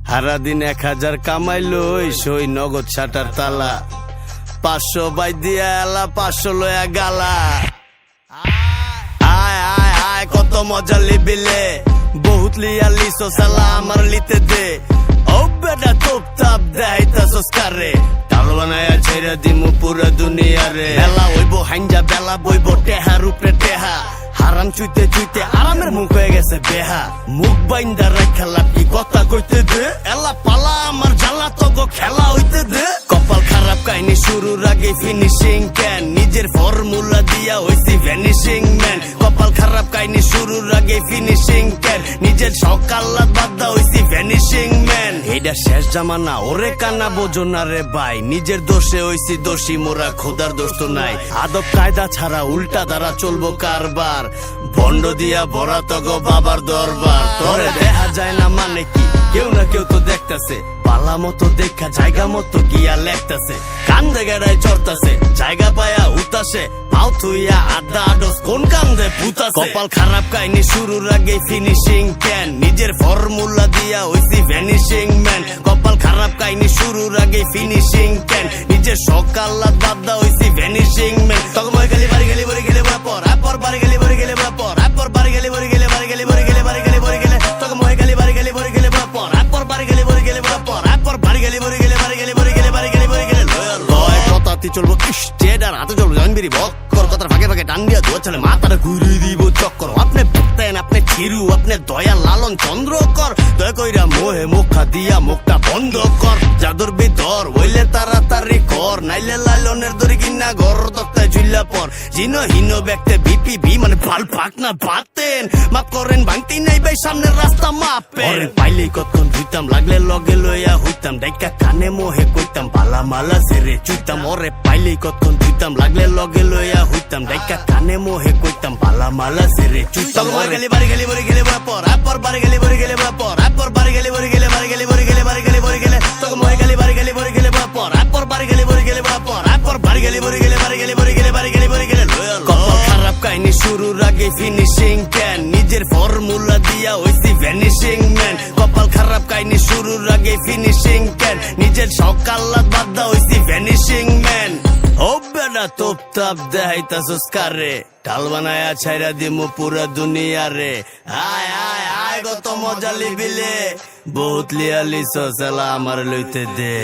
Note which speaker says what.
Speaker 1: সারা দিন 1000 কামাইলো সই নগদ শাটার তালা 500 বাই দিয়া এলা 500 লয়া গালা আয় আয় আয় কত মজা লিবিলে বহুত লিয়া লিসো সালা আমার লিতে দে ও বেটা তোপ তাপ দেখাইতাছস কারে টাল বানায়া ছেড়ে দিমু পুরা দুনিয়ারে বেলা হইব হাইঞ্জা বেলা বইব টেহার উপরে টেহা হারাম চুইতে চুইতে আরামের মুখ হয়ে গেছে বেহা মুখ বাইন্দা রাখা লাপি কথা কইতে দে এলা পালা আমার জ্বালা তো খেলা হইতে দে কপাল খারাপ কাহিনী শুরুর আগে ফিনিশিং ক্যান নিজের ফর্মুলা দিয়া হইছি ভ্যানিশিং ম্যান কপাল খারাপ কাহিনী শুরুর আগে ফিনিশিং ক্যান নিজের সকাল্লা বাদা হইছি ভ্যানিশিং ম্যান এইটা শেষ জামানা ওরে কানা বোঝো না রে ভাই নিজের দোষে হইছি দোষী মোরা খোদার দোষ তো নাই আদব কায়দা ছাড়া উল্টা দ্বারা চলবো কারবার বন্ড দিয়া ভরা তো গো বাবার দরবার তোরে দেখা যায় না মানে কি কেউ না কেউ তো দেখতাছে পালা মতো দেখা জায়গা মতো গিয়া লেখতাছে কান্দে গেড়ায় চড়তাছে জায়গা পায়া উতাসে পাও থুইয়া আড্ডা আডস কোন কান্দে পুতাছে কপাল খারাপ কাহিনী শুরুর আগে ফিনিশিং ক্যান নিজের ফর্মুলা দিয়া হইছি ভ্যানিশিং ম্যান কপাল খারাপ কাহিনী শুরুর আগে ফিনিশিং ক্যান নিজের সকাল্লা বাদা হইছি ভ্যানিশিং ম্যান তখন মই গেলি বাড়ি গেলি বড়ি গেলে পর আপর বাড়ি গেলি বড়ি গেলে পর আপর বাড়ি গেলি বড়ি গেলে বাড়ি গেলি বড়ি গেলে বাড়ি গেলি বড়ি গেলে তখন মই গেলি বাড়ি গেলি বড়ি গেলে পর আপর বাড়ি গেলি বড়ি গেলে পর আপর বাড়ি গেলি বড়ি গেলে বাড়ি গেলি বড়ি গেলে বাড়ি গেলি বড়ি গেলে লয় কথাতি চলবো স্টেডার হাতে চলবো জানবিরি বক্কর কথার ফাঁকে ফাঁকে টান দিয়া দোয়া চলে মাথাটা ঘুরিয়ে দিব চক্কর আপনি ভক্তেন আপনি ছিরু আপনি দয়া লালন চন্দ্র কর দয়া কইরা মোহে মুখা দিয়া মুখটা বন্ধ কর যাদুর ভিতর হইলে তাড়াতাড়ি কর নাইলে লালনের দড়ি কিনা ঘর তক্তায় ঝুল্লা পর জিন হীন ব্যক্তি বিপিবি মানে ভাল পাক না বাতেন মাপ করেন ভাঙতি নাই ভাই সামনের রাস্তা মাপেন পাইলেই কতক্ষণ ধুইতাম লাগলে লগে লইয়া হইতাম ডাইকা কানে মোহে কইতাম বালা মালা সেরে চুইতাম ওরে পাইলেই কতক্ষণ ধুইতাম লাগলে লগে লইয়া হইতাম ডাইকা কানে মোহে কইতাম বালা মালা সেরে চুইতাম মই গেলি বাড়ি গেলি বড়ি গেলে পর আপর বাড়ি গেলি বড়ি গেলে পর আপর বাড়ি গেলি বড়ি গেলে বাড়ি গেলি বড়ি গেলে বাড়ি গেলি বড়ি গেলে তখন মই গেলি বাড়ি গেলি বড়ি গেলে পর আপর বাড়ি গেলি বড়ি গেলে পর আপর বাড়ি গেলি বড়ি গেলে বাড়ি গেলি বড়ি গেলে বাড়ি গেলি বড়ি গেলে কপাল খারাপ কাহিনী শুরুর আগে ফিনিশিং ক্যান নিজের ফর্মুলা দিয়া হইছি ভ্যানিশিং ম্যান কপাল খারাপ কাহিনী শুরুর আগে ফিনিশিং ক্যান নিজের সকাল্লা বাদা হইছি ভ্যানিশিং ম্যান ও বেটা তোপ তাপ দেখাইতাছস কারে টাল বানায়া ছাইরা দিমু পুরা দুনিয়ারে আয় আয় আয় কত মজা লিবিলে বহুত লিয়া লিসো সালা আমার লইতে দে।